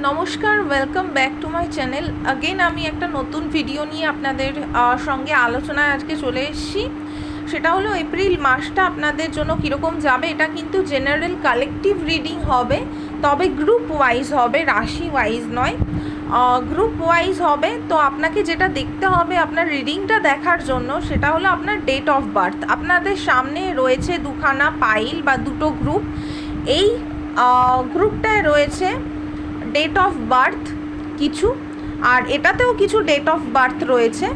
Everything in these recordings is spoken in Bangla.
নমস্কার, welcome back to my channel. Again আমি একটা নতুন ভিডিও নিয়ে আপনাদের সঙ্গে আলোচনায় আজকে চলে এসেছি। সেটা হলো এপ্রিল মাসটা আপনাদের জন্য কীরকম যাবে। এটা কিন্তু জেনারেল কালেকটিভ রিডিং হবে, তবে গ্রুপ ওয়াইজ হবে, রাশি ওয়াইজ নয়, গ্রুপ ওয়াইজ হবে। তো আপনাকে যেটা দেখতে হবে আপনার রিডিংটা দেখার জন্য, সেটা হলো আপনার ডেট অফ বার্থ। আপনাদের সামনে রয়েছে দুখানা পাইল বা দুটো গ্রুপ। এই গ্রুপটায় রয়েছে ডেট অফ বার্থ কিছু, আর এটাতেও কিছু ডেট অফ বার্থ রয়েছে।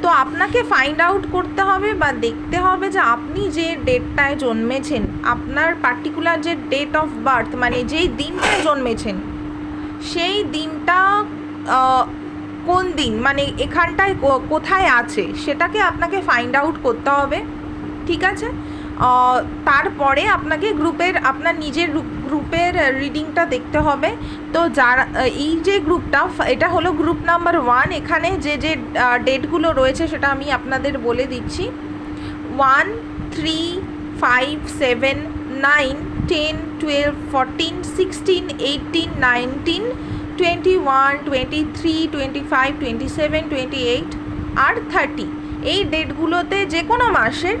তো আপনাকে ফাইন্ড আউট করতে হবে বা দেখতে হবে যে আপনি যে ডেটটায় জন্মেছেন, আপনার পার্টিকুলার যে ডেট অফ বার্থ মানে যেই দিনটায় জন্মেছেন, সেই দিনটা কোন দিন, মানে এখানটায় কোথায় আছে, সেটাকে আপনাকে ফাইন্ড আউট করতে হবে। ঠিক আছে, তারপরে আপনাকে আপনার নিজের গ্রুপের রিডিংটা দেখতে হবে। তো যারা এই যে গ্রুপটা, এটা হলো গ্রুপ নাম্বার 1। এখানে যে ডেটগুলো রয়েছে সেটা আমি আপনাদের বলে দিচ্ছি। 1, 3, 5, 7, 9, 10, 12, 14, 16, 18, 19, 21, 23, 25, 27, 28 আর 30। এই ডেটগুলোতে যে কোনো মাসের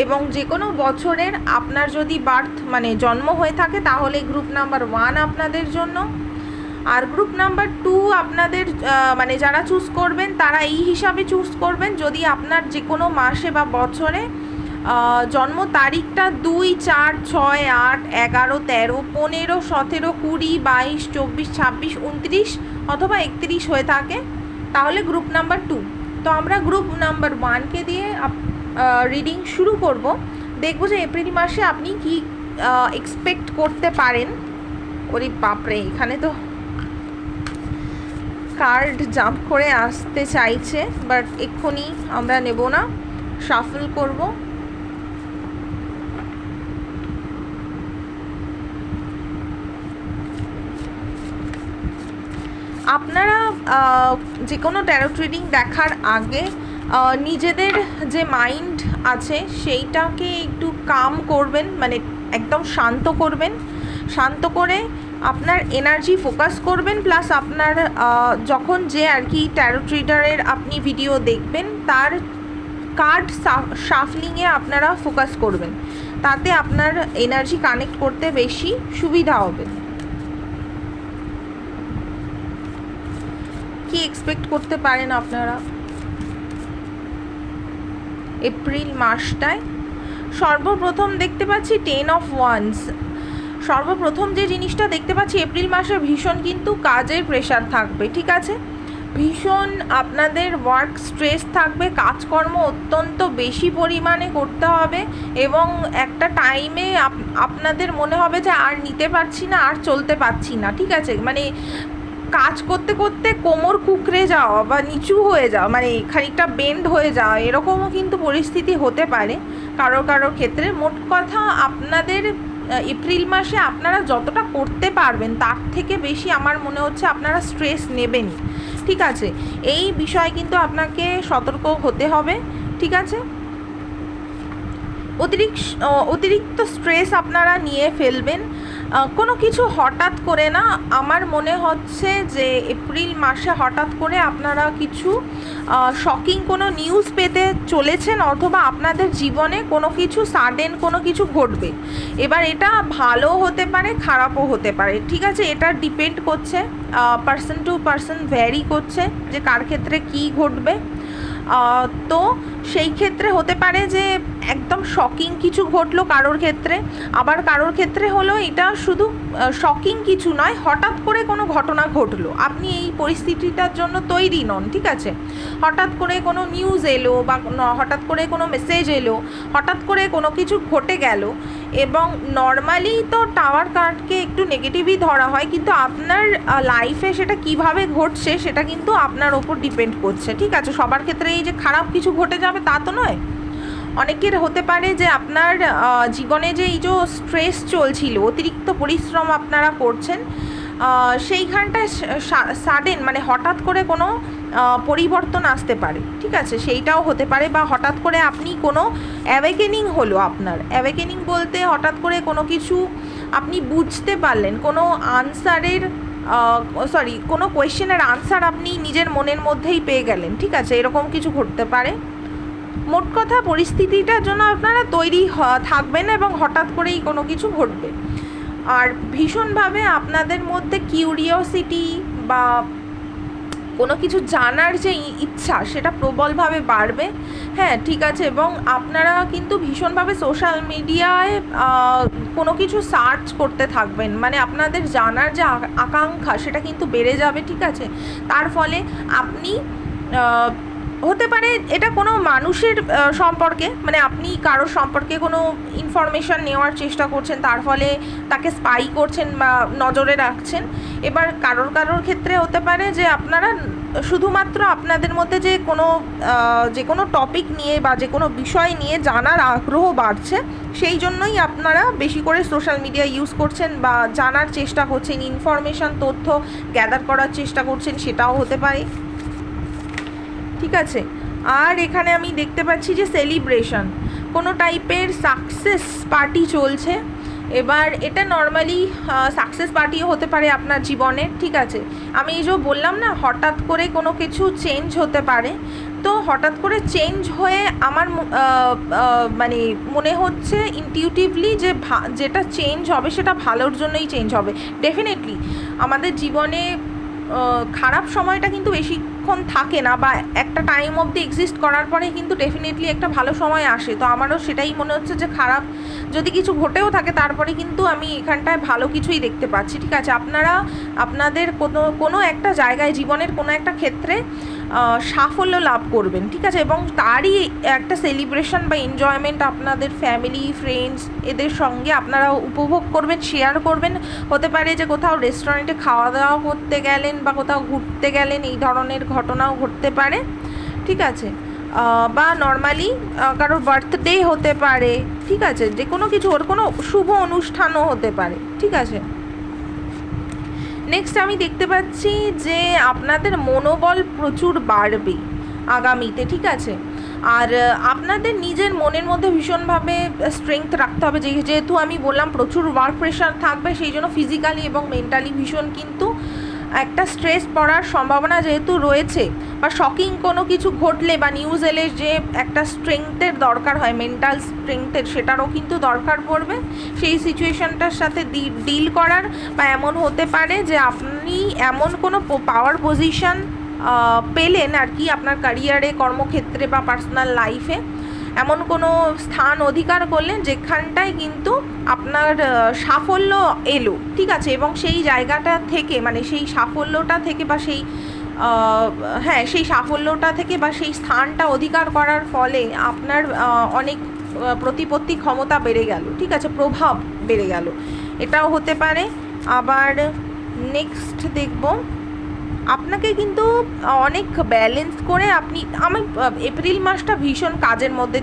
এবং যে কোনো বছরের আপনার যদি বার্থ মানে জন্ম হয়ে থাকে, তাহলে গ্রুপ নাম্বার 1 আপনাদের জন্য। আর গ্রুপ নাম্বার 2 আপনাদের মানে যারা চুজ করবেন তারা এই হিসাবে চুজ করবেন, যদি আপনার যে কোনো মাসে বা বছরে জন্ম তারিখটা 2, 4, 6, 8, 11, 13, 15, 17, 20, 22, 24, 26, 29 অথবা 31 হয়ে থাকে, তাহলে গ্রুপ নাম্বার 2। তো আমরা গ্রুপ নাম্বার 1কে দিয়ে রিডিং শুরু করব। দেখব যে এপ্রিল মাসে আপনি কি এক্সপেক্ট করতে পারেন। ওরে বাপরে, এখানে তো কার্ড জাম্প করে আসতে চাইছে, বাট এক্ষুনি আমরা নেব না, শাফল করব। আপনারা যে কোনো ট্যারোট রিডিং দেখার আগে নিজেদের যে মাইন্ড আছে সেইটাকে একটু কাম করবেন, মানে একদম শান্ত করবেন। শান্ত করে আপনার এনার্জি ফোকাস করবেন, প্লাস আপনার যখন যে আর কি ট্যারোট রিডারের আপনি ভিডিও দেখবেন তার কার্ড শাফলিংয়ে আপনারা ফোকাস করবেন, তাতে আপনার এনার্জি কানেক্ট করতে বেশি সুবিধা হবে। কি এক্সপেক্ট করতে পারেন আপনারা এপ্রিল মাসটায়? সর্বপ্রথম দেখতে পাচ্ছি 10 অফ ওয়ান্স। সর্বপ্রথম যে জিনিসটা দেখতে পাচ্ছি, এপ্রিল মাসে ভীষণ কিন্তু কাজের প্রেশার থাকবে। ঠিক আছে, ভীষণ আপনাদের ওয়ার্ক স্ট্রেস থাকবে, কাজকর্ম অত্যন্ত বেশি পরিমাণে করতে হবে এবং একটা টাইমে আপনাদের মনে হবে যে আর নিতে পারছি না, আর চলতে পারছি না। ঠিক আছে, মানে কাজ করতে করতে কোমর কুকড়ে যাওয়া বা নিচু হয়ে যাওয়া, মানে খানিকটা বেন্ড হয়ে যাওয়া, এরকমও কিন্তু পরিস্থিতি হতে পারে কারোর ক্ষেত্রে। মোট কথা, আপনাদের এপ্রিল মাসে আপনারা যতটা করতে পারবেন তার থেকে বেশি আমার মনে হচ্ছে আপনারা স্ট্রেস নেবেনই। ঠিক আছে, এই বিষয়ে কিন্তু আপনাকে সতর্ক হতে হবে। ঠিক আছে, অতিরিক্ত স্ট্রেস আপনারা নিয়ে ফেলবেন কোনো কিছু হঠাৎ করে না। আমার মনে হচ্ছে যে এপ্রিল মাসে হঠাৎ করে আপনারা কিছু শকিং কোনো নিউজ পেতে চলেছেন, অথবা আপনাদের জীবনে কোনো কিছু সাডেন কোনো কিছু ঘটবে। এবার এটা ভালো হতে পারে, খারাপও হতে পারে। ঠিক আছে, এটা ডিপেন্ড করছে, পার্সন টু পার্সন ভ্যারি করছে যে কার ক্ষেত্রে কী ঘটবে। তো সেই ক্ষেত্রে হতে পারে যে একদম শকিং কিছু ঘটলো কারোর ক্ষেত্রে, আবার কারোর ক্ষেত্রে হলো এটা শুধু শকিং কিছু নয়, হঠাৎ করে কোনো ঘটনা ঘটলো, আপনি এই পরিস্থিতিটার জন্য তৈরি নন। ঠিক আছে, হঠাৎ করে কোনো নিউজ এলো বা হঠাৎ করে কোনো মেসেজ এলো, হঠাৎ করে কোনো কিছু ঘটে গেল। এবং নর্মালি তো টাওয়ার কার্ডকে একটু নেগেটিভই ধরা হয়, কিন্তু আপনার লাইফে সেটা কিভাবে ঘটছে সেটা কিন্তু আপনার ওপর ডিপেন্ড করছে। ঠিক আছে, সবার ক্ষেত্রে এই যে খারাপ কিছু ঘটে যাবে তা তো নয়। অনেকের হতে পারে যে আপনার জীবনে যে এই যে স্ট্রেস চলছিল, অতিরিক্ত পরিশ্রম আপনারা করছেন, সেইখানটায় সাডেন মানে হঠাৎ করে কোনো পরিবর্তন আসতে পারে। ঠিক আছে, সেইটাও হতে পারে, বা হঠাৎ করে আপনি কোনো অ্যাওয়েকেনিং হলো। আপনার অ্যাওয়েকেনিং বলতে হঠাৎ করে কোনো কিছু আপনি বুঝতে পারলেন, কোনো আনসারের কোনো কোয়েশ্চেনের আনসার আপনি নিজের মনের মধ্যেই পেয়ে গেলেন, ঠিক আছে, এরকম কিছু ঘটতে পারে। মোট কথা পরিস্থিতিটার জন্য আপনারা তৈরি থাকবেন এবং হঠাৎ করেই কোনো কিছু ঘটবে। আর ভীষণভাবে আপনাদের মধ্যে কিউরিওসিটি বা কোনো কিছু জানার যে ইচ্ছা সেটা প্রবলভাবে বাড়বে, হ্যাঁ ঠিক আছে। এবং আপনারা কিন্তু ভীষণভাবে সোশ্যাল মিডিয়ায় কোনো কিছু সার্চ করতে থাকবেন, মানে আপনাদের জানার যে আকাঙ্ক্ষা সেটা কিন্তু বেড়ে যাবে, ঠিক আছে। তার ফলে আপনি হতে পারে এটা কোনো মানুষের সম্পর্কে, মানে আপনি কারোর সম্পর্কে কোনো ইনফরমেশান নেওয়ার চেষ্টা করছেন, তার ফলে তাকে স্পাই করছেন বা নজরে রাখছেন। এবার কারোর ক্ষেত্রে হতে পারে যে আপনারা শুধুমাত্র আপনাদের মধ্যে যে কোনো টপিক নিয়ে বা যে কোনো বিষয় নিয়ে জানার আগ্রহ বাড়ছে, সেই জন্যই আপনারা বেশি করে সোশ্যাল মিডিয়া ইউজ করছেন বা জানার চেষ্টা করছেন, ইনফরমেশান তথ্য গ্যাদার করার চেষ্টা করছেন, সেটাও হতে পারে, ঠিক আছে। আর এখানে আমি দেখতে পাচ্ছি যে সেলিব্রেশন, কোনো টাইপের সাকসেস পার্টি চলছে। এবার এটা নর্মালি সাকসেস পার্টিও হতে পারে আপনার জীবনে, ঠিক আছে। আমি এই যে বললাম না হঠাৎ করে কোনো কিছু চেঞ্জ হতে পারে, তো হঠাৎ করে চেঞ্জ হয়ে আমার মানে মনে হচ্ছে ইনটিউটিভলি যে যেটা চেঞ্জ হবে সেটা ভালোর জন্যই চেঞ্জ হবে। ডেফিনেটলি আমাদের জীবনে খারাপ সময়টা কিন্তু বেশিক্ষণ থাকে না, বা একটা টাইম অবধি এক্সিস্ট করার পরে কিন্তু ডেফিনেটলি একটা ভালো সময় আসে। তো আমারও সেটাই মনে হচ্ছে যে খারাপ যদি কিছু ঘটেও থাকে তারপরে কিন্তু আমি এখানটায় ভালো কিছুই দেখতে পাচ্ছি, ঠিক আছে। আপনারা আপনাদের কোনো একটা জায়গায় জীবনের কোনো একটা ক্ষেত্রে সাফল্য লাভ করবেন, ঠিক আছে, এবং তারই একটা সেলিব্রেশন বা এনজয়মেন্ট আপনাদের ফ্যামিলি ফ্রেন্ডস এদের সঙ্গে আপনারা উপভোগ করবেন, শেয়ার করবেন। হতে পারে যে কোথাও রেস্টুরেন্টে খাওয়া দাওয়া করতে গেলেন বা কোথাও ঘুরতে গেলেন, এই ধরনের ঘটনাও ঘটতে পারে, ঠিক আছে। বা নর্মালি কারোর বার্থডে হতে পারে, ঠিক আছে, যে কোনো কিছু ওর কোনো শুভ অনুষ্ঠানও হতে পারে, ঠিক আছে। নেক্সট আমি দেখতে পাচ্ছি যে আপনাদের মনোবল প্রচুর বাড়বে আগামীতে, ঠিক আছে। আর আপনাদের নিজের মনের মধ্যে ভীষণভাবে স্ট্রেংথ রাখতে হবে, যেহেতু আমি বললাম প্রচুর ওয়ার্ক প্রেশার থাকবে, সেই জন্য ফিজিক্যালি এবং মেন্টালি ভীষণ কিন্তু একটা স্ট্রেস পড়ার সম্ভাবনা যেহেতু রয়েছে, বা শকিং কোনো কিছু ঘটলে বা নিউজ এলে যে একটা স্ট্রেংথের দরকার হয়, মেন্টাল স্ট্রেংথের, সেটারও কিন্তু দরকার পড়বে সেই সিচুয়েশনটার সাথে ডিল করার। বা এমন হতে পারে যে আপনি এমন কোনো পাওয়ার পজিশন পেলেন আর কি আপনার ক্যারিয়ারে, কর্মক্ষেত্রে বা পার্সোনাল লাইফে, এমন কোনো স্থান অধিকার করলেন যেখানটায় কিন্তু আপনার সাফল্য এলো, ঠিক আছে। এবং সেই জায়গাটা থেকে, মানে সেই সাফল্যটা থেকে বা সেই সাফল্যটা থেকে বা সেই স্থানটা অধিকার করার ফলে আপনার অনেক প্রতিপত্তি ক্ষমতা বেড়ে গেল, ঠিক আছে, প্রভাব বেড়ে গেল, এটাও হতে পারে। আবার নেক্সট দেখব আপনাকে কিন্তু অনেক ব্যালেন্স করে আমি এপ্রিল মাসটা ভীষণ কাজের মধ্যে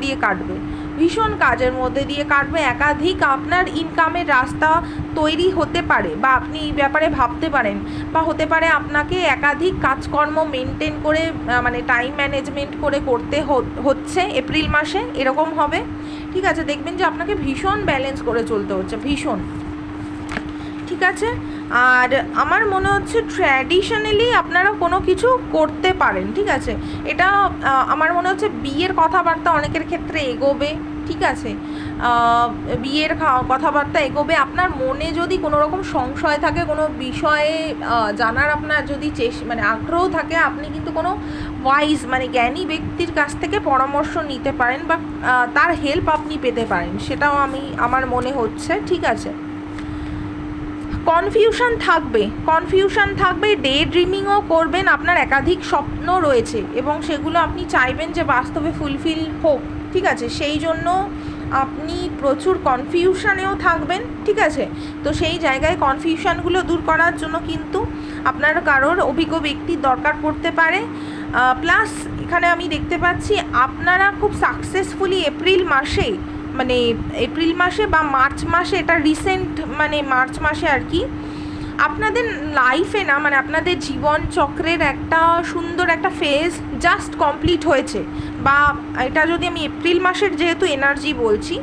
দিয়ে কাটবে, একাধিক আপনার ইনকামের রাস্তা তৈরি হতে পারে, বা আপনি এই ব্যাপারে ভাবতে পারেন, বা হতে পারে আপনাকে একাধিক কাজকর্ম মেনটেন করে, মানে টাইম ম্যানেজমেন্ট করে করতে হচ্ছে এপ্রিল মাসে, এরকম হবে, ঠিক আছে। দেখবেন যে আপনাকে ভীষণ ব্যালেন্স করে চলতে হচ্ছে, ভীষণ, ঠিক আছে। আর আমার মনে হচ্ছে ট্র্যাডিশনালি আপনারা কোনো কিছু করতে পারেন, ঠিক আছে। এটা আমার মনে হচ্ছে বিয়ের কথাবার্তা অনেকের ক্ষেত্রে এগোবে, ঠিক আছে। বিয়ের কথাবার্তা এগোবে। আপনার মনে যদি কোনো রকম সংশয় থাকে, কোনো বিষয়ে জানার আপনার যদি মানে আগ্রহ থাকে, আপনি কিন্তু কোনো ওয়াইজ মানে জ্ঞানী ব্যক্তির কাছ থেকে পরামর্শ নিতে পারেন, বা তার হেল্প আপনি পেতে পারেন, সেটাও আমার মনে হচ্ছে, ঠিক আছে। কনফিউশন থাকবে, ডে ড্রিমিংও করবেন, আপনার একাধিক স্বপ্ন রয়েছে এবং সেগুলো আপনি চাইবেন যে বাস্তবে ফুলফিল হোক, ঠিক আছে। সেই জন্য আপনি প্রচুর কনফিউশনেও থাকবেন, ঠিক আছে। তো সেই জায়গায় কনফিউশনগুলো দূর করার জন্য কিন্তু আপনার কারোর অভিজ্ঞ ব্যক্তির দরকার পড়তে পারে। প্লাস এখানে আমি দেখতে পাচ্ছি আপনারা খুব সাকসেসফুলি এপ্রিল মাসে বা মার্চ মাসে, এটা রিসেন্ট মানে মার্চ মাসে আর কি, আপনাদের লাইফে না, মানে আপনাদের জীবন চক্রের একটা সুন্দর একটা ফেজ জাস্ট কমপ্লিট হয়েছে। বা এটা যদি আমি এপ্রিল মাসের যেহেতু এনার্জি বলছি,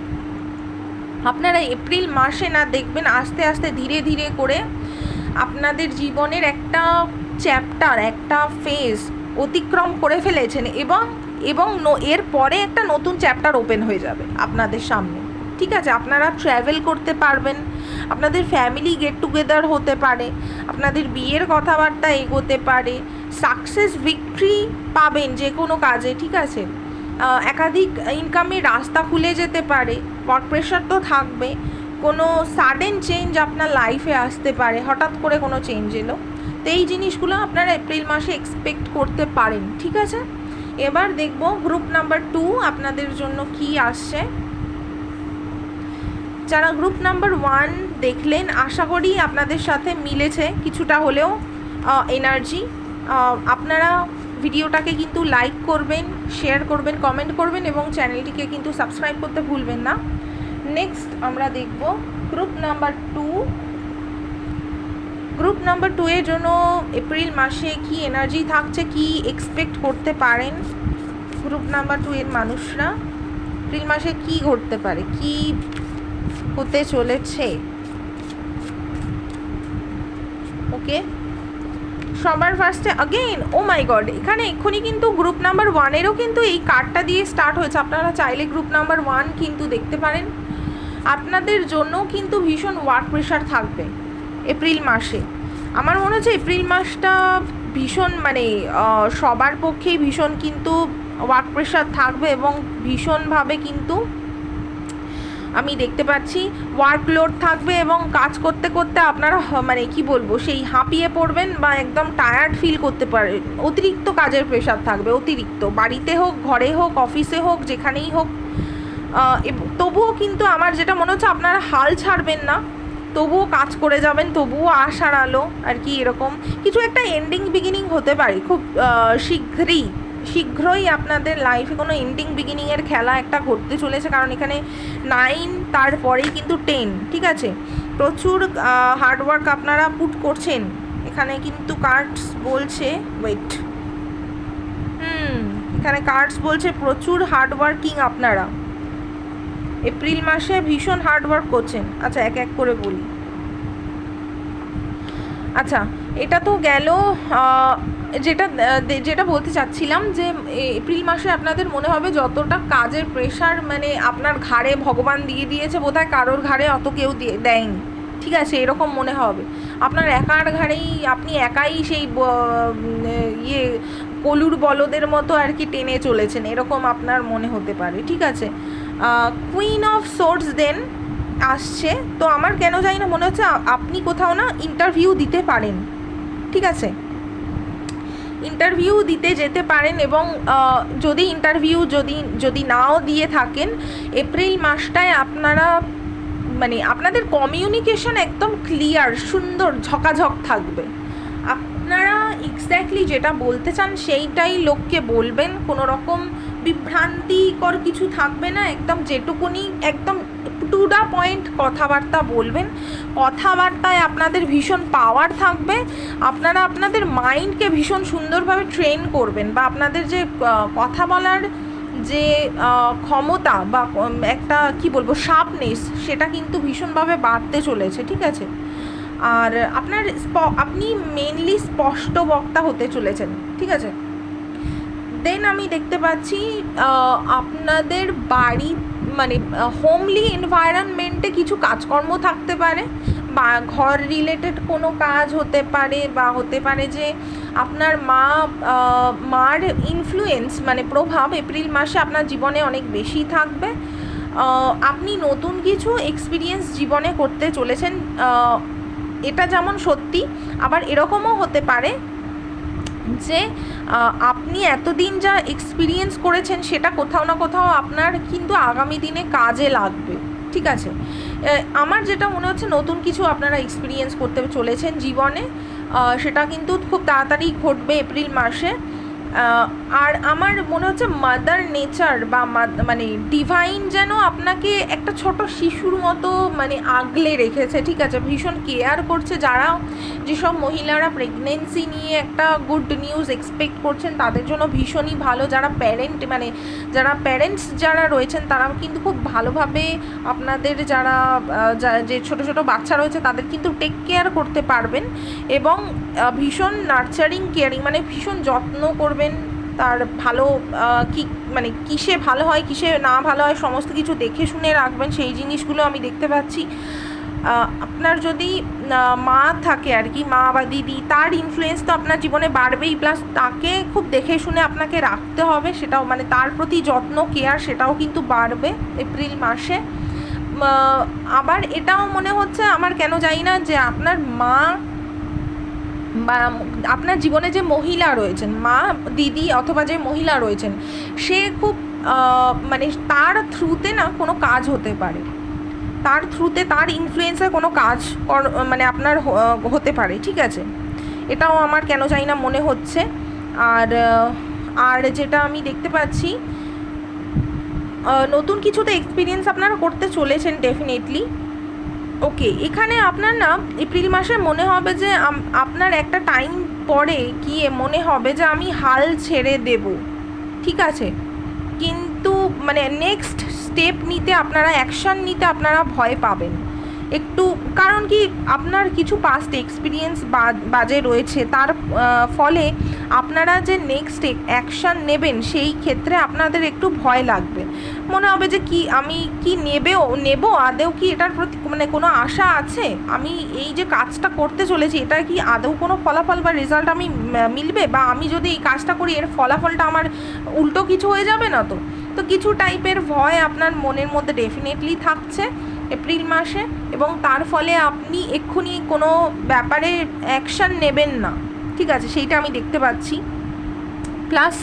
আপনারা এপ্রিল মাসে না দেখবেন আস্তে আস্তে ধীরে ধীরে করে আপনাদের জীবনের একটা চ্যাপ্টার, একটা ফেজ অতিক্রম করে ফেলেছেন এবং এবং এর পরে একটা নতুন চ্যাপ্টার ওপেন হয়ে যাবে আপনাদের সামনে। ঠিক আছে, আপনারা ট্র্যাভেল করতে পারবেন, আপনাদের ফ্যামিলি গেট টুগেদার হতে পারে, আপনাদের বিয়ের কথাবার্তা এগোতে পারে, সাকসেস ভিক্টরি পাবেন যে কোনো কাজে। ঠিক আছে, একাধিক ইনকামের রাস্তা খুলে যেতে পারে, ওয়ার্ক প্রেশার তো থাকবে, কোনো সাডেন চেঞ্জ আপনার লাইফে আসতে পারে, হঠাৎ করে কোনো চেঞ্জ এলো, তো এই জিনিসগুলো আপনারা এপ্রিল মাসে এক্সপেক্ট করতে পারেন। ঠিক আছে, এবার দেখব গ্রুপ নাম্বার 2 আপনাদের জন্য কি আসছে। যারা গ্রুপ নাম্বার 1 দেখলেন, আশা করি আপনাদের সাথে মিলেছে কিছুটা হলেও এনার্জি। আপনারা ভিডিওটাকে কিন্তু লাইক করবেন, শেয়ার করবেন, কমেন্ট করবেন এবং চ্যানেলটিকে কিন্তু সাবস্ক্রাইব করতে ভুলবেন না। নেক্সট আমরা দেখব গ্রুপ নাম্বার 2। গ্রুপ নাম্বার 2 এর জন্য এপ্রিল মাসে কি এনার্জি থাকছে, কি এক্সপেক্ট করতে পারেন গ্রুপ নাম্বার 2 এর মানুষরা, এপ্রিল মাসে কি ঘটতে পারে, কি হতে চলেছে। ওকে, সবার ফার্স্টে অগেইন ও মাই গড, এখানে এক্ষুনি কিন্তু গ্রুপ নাম্বার 1 এরও কিন্তু এই কার্ডটা দিয়ে স্টার্ট হয়েছে। আপনারা চাইলে গ্রুপ নাম্বার 1 কিন্তু দেখতে পারেন। আপনাদের জন্য কিন্তু ভীষণ ওয়ার্ক প্রেশার থাকবে এপ্রিল মাসে। আমার মনে হচ্ছে এপ্রিল মাসটা ভীষণ মানে সবার পক্ষেই ভীষণ কিন্তু ওয়ার্ক প্রেশার থাকবে এবং ভীষণভাবে কিন্তু আমি দেখতে পাচ্ছি ওয়ার্কলোড থাকবে এবং কাজ করতে করতে আপনারা মানে কি বলবো সেই হাঁপিয়ে পড়বেন বা একদম টায়ার্ড ফিল করতে পারেন। অতিরিক্ত কাজের প্রেশার থাকবে, অতিরিক্ত, বাড়িতে হোক, ঘরে হোক, অফিসে হোক, যেখানেই হোক। তবুও কিন্তু আমার যেটা মনে হচ্ছে আপনারা হাল ছাড়বেন না, তবুও কাজ করে যাবেন, তবুও আশার আলো আর কি, এরকম কিছু একটা এন্ডিং বিগিনিং হতে পারে খুব শীঘ্রই আপনাদের লাইফে কোনো এন্ডিং বিগিনিংয়ের খেলা একটা ঘটতে চলেছে, কারণ এখানে 9 তারপরেই কিন্তু 10। ঠিক আছে, প্রচুর হার্ডওয়ার্ক আপনারা পুট করছেন এখানে কিন্তু কার্ডস বলছে। ওয়েট, এখানে কার্ডস বলছে প্রচুর হার্ডওয়ার্কিং আপনারা এপ্রিল মাসে, ভীষণ হার্ডওয়ার্ক করছেন। আচ্ছা, এক এক করে বলি। আচ্ছা, এটা তো গেল যেটা বলতে চাচ্ছিলাম যে এপ্রিল মাসে আপনাদের মনে হবে যতটা কাজের প্রেশার মানে আপনার ঘাড়ে ভগবান দিয়ে দিয়েছে, বোধহয় কারোর ঘাড়ে অত কেউ দেয়নি। ঠিক আছে, এরকম মনে হবে আপনার একার ঘাড়েই, আপনি একাই সেই কলুর বলদের মতো আর কি টেনে চলেছেন, এরকম আপনার মনে হতে পারে। ঠিক আছে, কুইন অফ সোর্ডস দেন আসছে, তো আমার কেন জানি না মনে হচ্ছে আপনি কোথাও না ইন্টারভিউ দিতে পারেন। ঠিক আছে, ইন্টারভিউ দিতে যেতে পারেন এবং যদি ইন্টারভিউ যদি নাও দিয়ে থাকেন, এপ্রিল মাসটায় আপনারা মানে আপনাদের কমিউনিকেশন একদম ক্লিয়ার, সুন্দর, ঝকাঝক থাকবে। আপনারা এক্স্যাক্টলি যেটা বলতে চান সেইটাই লোককে বলবেন, কোনো রকম বিভ্রান্তিকর কিছু থাকবে না, একদম যেটুকুনি একদম টু দ্য পয়েন্ট কথাবার্তা বলবেন। কথাবার্তায় আপনাদের ভীষণ পাওয়ার থাকবে, আপনারা আপনাদের মাইন্ডকে ভীষণ সুন্দরভাবে ট্রেন করবেন বা আপনাদের যে কথা বলার যে ক্ষমতা বা একটা কি বলবো শার্পনেস, সেটা কিন্তু ভীষণভাবে বাড়তে চলেছে। ঠিক আছে, আর আপনি মেনলি স্পষ্ট বক্তা হতে চলেছেন। ঠিক আছে, দেন আমি দেখতে পাচ্ছি আপনাদের বাড়ি মানে হোমলি এনভায়রনমেন্টে কিছু কাজকর্ম থাকতে পারে বা ঘর রিলেটেড কোনো কাজ হতে পারে, বা হতে পারে যে আপনার মার ইনফ্লুয়েন্স মানে প্রভাব এপ্রিল মাসে আপনার জীবনে অনেক বেশি থাকবে। আপনি নতুন কিছু এক্সপিরিয়েন্স জীবনে করতে চলেছেন, এটা যেমন সত্যি, আবার এরকমও হতে পারে যে আপনি এতদিন যা এক্সপিরিয়েন্স করেছেন সেটা কোথাও না কোথাও আপনার কিন্তু আগামী দিনে কাজে লাগবে। ঠিক আছে, আমার যেটা মনে হচ্ছে নতুন কিছু আপনারা এক্সপিরিয়েন্স করতে চলেছেন জীবনে, সেটা কিন্তু খুব তাড়াতাড়ি ঘটবে এপ্রিল মাসে। আর আমার মনে হচ্ছে মাদার নেচার বা মানে ডিভাইন যেন আপনাকে একটা ছোট শিশুর মতো মানে আগলে রেখেছে, ঠিক আছে, ভীষণ কেয়ার করছে। যারা যেসব মহিলারা প্রেগনেন্সি নিয়ে একটা গুড নিউজ এক্সপেক্ট করছেন তাদের জন্য ভীষণই ভালো। যারা প্যারেন্টস যারা রয়েছেন তারা কিন্তু খুব ভালোভাবে আপনাদের যে ছোট ছোট বাচ্চা রয়েছে তাদের কিন্তু টেক কেয়ার করতে পারবেন, এবং ভীষণ নার্চারিং কেয়ারিং মানে ভীষণ যত্ন করবেন তার ভালো মানে কিসে ভালো হয় কিসে না ভালো হয় সমস্ত কিছু দেখে শুনে রাখবেন, সেই জিনিসগুলো আমি দেখতে পাচ্ছি। আপনার যদি মা থাকে আর কি, মা বা দিদি, তার ইনফ্লুয়েন্স তো আপনার জীবনে বাড়বেই, প্লাস তাকে খুব দেখে শুনে আপনাকে রাখতে হবে, সেটাও মানে তার প্রতি যত্ন কেয়ার সেটাও কিন্তু বাড়বে এপ্রিল মাসে। আবার এটাও মনে হচ্ছে আমার, কেন জানি না, যে আপনার মা বা আপনার জীবনে যে মহিলা রয়েছেন, মা দিদি অথবা যে মহিলা রয়েছেন, সে খুব মানে তার থ্রুতে না কোনো কাজ হতে পারে, তার থ্রুতে তার ইনফ্লুয়েন্সে কোনো কাজ মানে আপনার হতে পারে, ঠিক আছে, এটাও আমার কেন জানি না মনে হচ্ছে। আর যেটা আমি দেখতে পাচ্ছি, নতুন কিছুতে এক্সপিরিয়েন্স আপনারা করতে চলেছেন ডেফিনেটলি। ওকে, এখানে আপনার না এপ্রিল মাসে মনে হবে যে আপনার একটা টাইম পরে গিয়ে মনে হবে যে আমি হাল ছেড়ে দেব, ঠিক আছে, কিন্তু মানে নেক্সট স্টেপ নিতে আপনারা, অ্যাকশান নিতে আপনারা ভয় পাবেন একটু, কারণ কি আপনার কিছু পাস্ট এক্সপিরিয়েন্স বাজে রয়েছে, তার ফলে আপনারা যে নেক্সট অ্যাকশান নেবেন সেই ক্ষেত্রে আপনাদের একটু ভয় লাগবে, মনে হবে যে আমি কি নেব আদৌ, কি এটার প্রতি মানে কোনো আশা আছে, আমি এই যে কাজটা করতে চলেছি এটার কি আদৌ কোনো ফলাফল বা রেজাল্ট আমি মিলবে, বা আমি যদি এই কাজটা করি এর ফলাফলটা আমার উল্টো কিছু হয়ে যাবে না তো কিছু টাইপের ভয় আপনার মনের মধ্যে ডেফিনেটলি থাকছে এপ্রিল মাসে, এবং তার ফলে আপনি এক্ষুনি কোনো ব্যাপারে অ্যাকশান নেবেন না, ঠিক আছে, সেইটা আমি দেখতে পাচ্ছি। প্লাস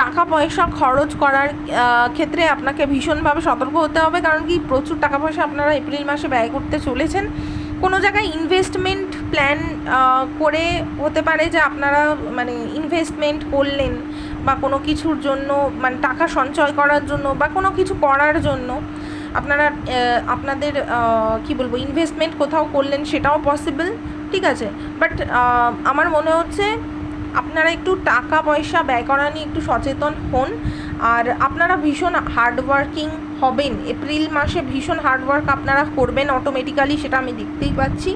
টাকা পয়সা খরচ করার ক্ষেত্রে আপনাকে ভীষণভাবে সতর্ক হতে হবে, কারণ কি প্রচুর টাকা পয়সা আপনারা এপ্রিল মাসে ব্যয় করতে চলেছেন। কোনো জায়গায় ইনভেস্টমেন্ট প্ল্যান করে হতে পারে যে আপনারা মানে ইনভেস্টমেন্ট করলেন বা কোনো কিছুর জন্য, মানে টাকা সঞ্চয় করার জন্য বা কোনো কিছু করার জন্য আপনারা আপনাদের কি বলবো ইনভেস্টমেন্ট কোথাও করলেন, সেটাও পসিবল, ঠিক আছে, বাট আমার মনে হচ্ছে আপনারা একটু টাকা পয়সা ব্যয় করা নিয়ে একটু সচেতন হন। আর আপনারা ভীষণ হার্ডওয়ার্কিং হবেন এপ্রিল মাসে, ভীষণ হার্ডওয়ার্ক আপনারা করবেন অটোমেটিক্যালি, সেটা আমি দেখতেই পাচ্ছি।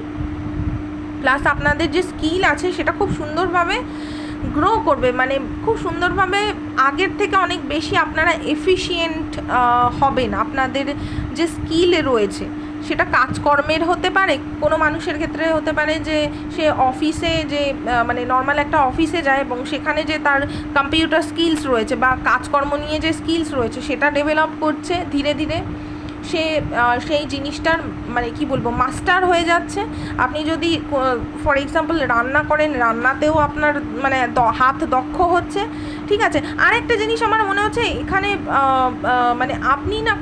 প্লাস আপনাদের যে স্কিল আছে সেটা খুব সুন্দরভাবে গ্রো করবে, মানে খুব সুন্দরভাবে আগের থেকে অনেক বেশি আপনারা এফিশিয়েন্ট হবেন। আপনাদের যে স্কিল রয়েছে সেটা কাজকর্মের হতে পারে, কোনো মানুষের ক্ষেত্রে হতে পারে যে সে অফিসে যে মানে নর্মাল একটা অফিসে যায় এবং সেখানে যে তার কম্পিউটার স্কিলস রয়েছে বা কাজকর্ম নিয়ে যে স্কিলস রয়েছে সেটা ডেভেলপ করছে ধীরে ধীরে, সে সেই জিনিসটার মানে কি বলবো মাস্টার হয়ে যাচ্ছে। আপনি যদি ফর এক্সাম্পল রান্না করেন, রান্নাতেও আপনার মানে হাত দক্ষ হচ্ছে, ঠিক আছে। আরেকটা জিনিস আমার মনে হচ্ছে এখানে মানে আপনি না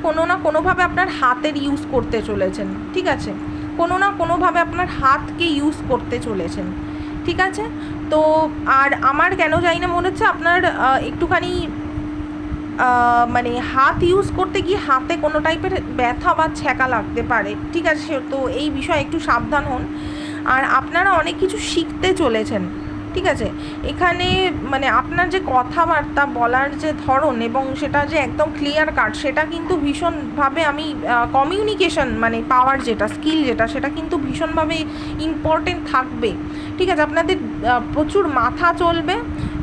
কোনোভাবে আপনার হাতের ইউজ করতে চলেছেন, ঠিক আছে, কোনো না কোনোভাবে আপনার হাতকে ইউজ করতে চলেছেন, ঠিক আছে। তো আর আমার কেন জানি না মনে হচ্ছে আপনার একটুখানি মানে হাত ইউজ করতে গিয়ে হাতে কোনো টাইপের ব্যথা বা ছ্যাঁকা লাগতে পারে, ঠিক আছে, তো এই বিষয়ে একটু সাবধান হন। আর আপনারা অনেক কিছু শিখতে চলেছেন, ঠিক আছে, এখানে মানে আপনার যে কথাবার্তা বলার যে ধরন এবং সেটা যে একদম ক্লিয়ার কাট, সেটা কিন্তু ভীষণভাবে আমি কমিউনিকেশন মানে পাওয়ার যেটা স্কিল যেটা সেটা কিন্তু ভীষণভাবে ইম্পর্টেন্ট থাকবে, ঠিক আছে। আপনাদের প্রচুর মাথা চলবে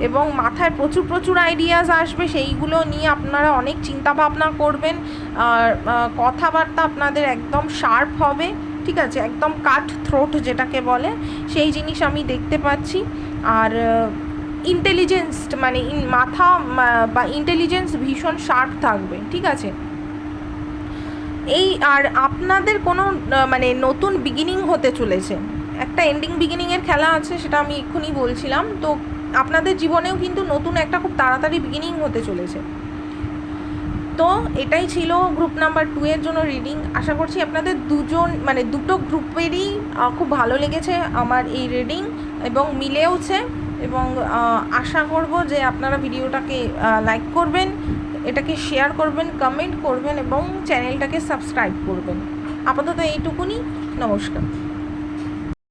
এবং মাথায় প্রচুর আইডিয়াস আসবে, সেইগুলো নিয়ে আপনারা অনেক চিন্তা ভাবনা করবেন। আর কথাবার্তা আপনাদের একদম শার্প হবে, ঠিক আছে, একদম কাট থ্রোট যেটাকে বলে সেই জিনিস আমি দেখতে পাচ্ছি। আর ইন্টেলিজেন্স মানে মাথা বা ইন্টেলিজেন্স ভীষণ শার্প থাকবে, ঠিক আছে। আর আপনাদের কোনো মানে নতুন বিগিনিং হতে চলেছে, একটা এন্ডিং বিগিনিংয়ের খেলা আছে, সেটা আমি এক্ষুনি বলছিলাম। তো আপনাদের জীবনেও কিন্তু নতুন একটা খুব তাড়াতাড়ি বিগিনিং হতে চলেছে। তো এটাই ছিল গ্রুপ নাম্বার 2 এর জন্য রিডিং। আশা করছি আপনাদের দুটো গ্রুপেরই খুব ভালো লেগেছে আমার এই রিডিং এবং মিলেওছে। এবং আশা করব যে আপনারা ভিডিওটাকে লাইক করবেন, এটাকে শেয়ার করবেন, কমেন্ট করবেন এবং চ্যানেলটাকে সাবস্ক্রাইব করবেন। আপাতত এইটুকুনি। নমস্কার।